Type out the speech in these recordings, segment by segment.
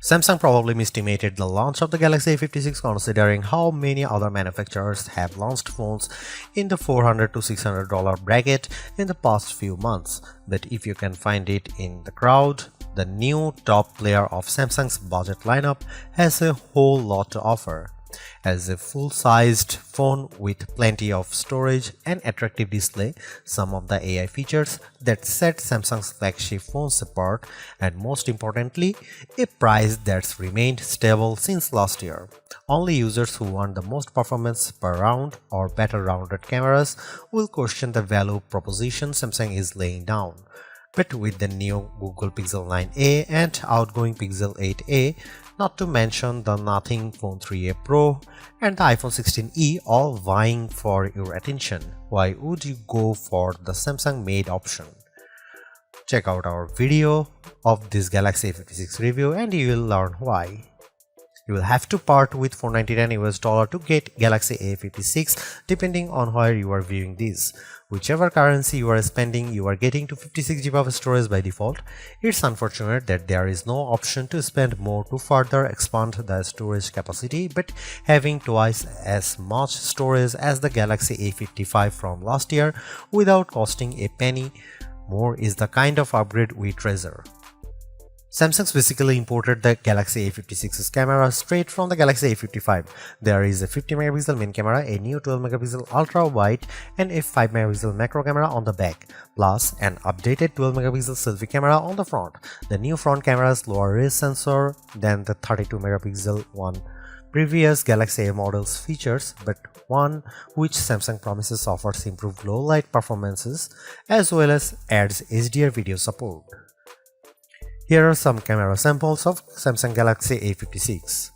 Samsung probably misestimated the launch of the Galaxy A56 considering how many other manufacturers have launched phones in the $400 to $600 bracket in the past few months. But if you can find it in the crowd, the new top player of Samsung's budget lineup has a whole lot to offer. As a full-sized phone with plenty of storage and attractive display, some of the AI features that set Samsung's flagship phones apart, and most importantly, a price that's remained stable since last year. Only users who want the most performance per round or better rounded cameras will question the value proposition Samsung is laying down. But with the new Google Pixel 9a and outgoing Pixel 8a, not to mention the Nothing Phone 3a Pro and the iPhone 16e all vying for your attention, why would you go for the Samsung made option? Check out our video of this Galaxy A56 review and you will learn why. You will have to part with $499 to get Galaxy A56 depending on where you are viewing this. Whichever currency you are spending, you are getting to 56 GB of storage by default. It's unfortunate that there is no option to spend more to further expand the storage capacity, but having twice as much storage as the Galaxy A55 from last year without costing a penny more is the kind of upgrade we treasure. Samsung basically imported the Galaxy A56's camera straight from the Galaxy A55. There is a 50MP main camera, a new 12MP ultra-wide and a 5MP macro camera on the back, plus an updated 12MP selfie camera on the front. The new front camera's lower res sensor than the 32MP one previous Galaxy A models features, but one which Samsung promises offers improved low light performances as well as adds HDR video support. Here are some camera samples of Samsung Galaxy A56.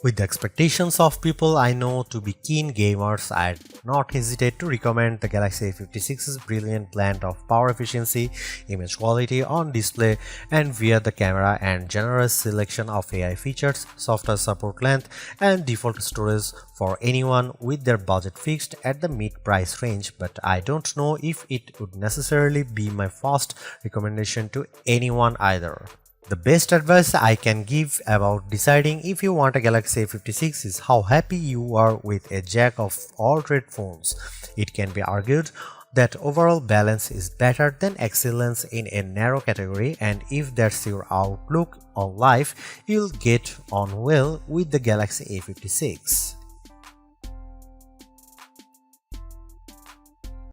With the expectations of people I know to be keen gamers, I'd not hesitate to recommend the Galaxy A56's brilliant blend of power efficiency, image quality on display, and via the camera and generous selection of AI features, software support length, and default storage for anyone with their budget fixed at the mid-price range, but I don't know if it would necessarily be my first recommendation to anyone either. The best advice I can give about deciding if you want a Galaxy A56 is how happy you are with a jack of all trade phones. It can be argued that overall balance is better than excellence in a narrow category, and if that's your outlook on life, you'll get on well with the Galaxy A56.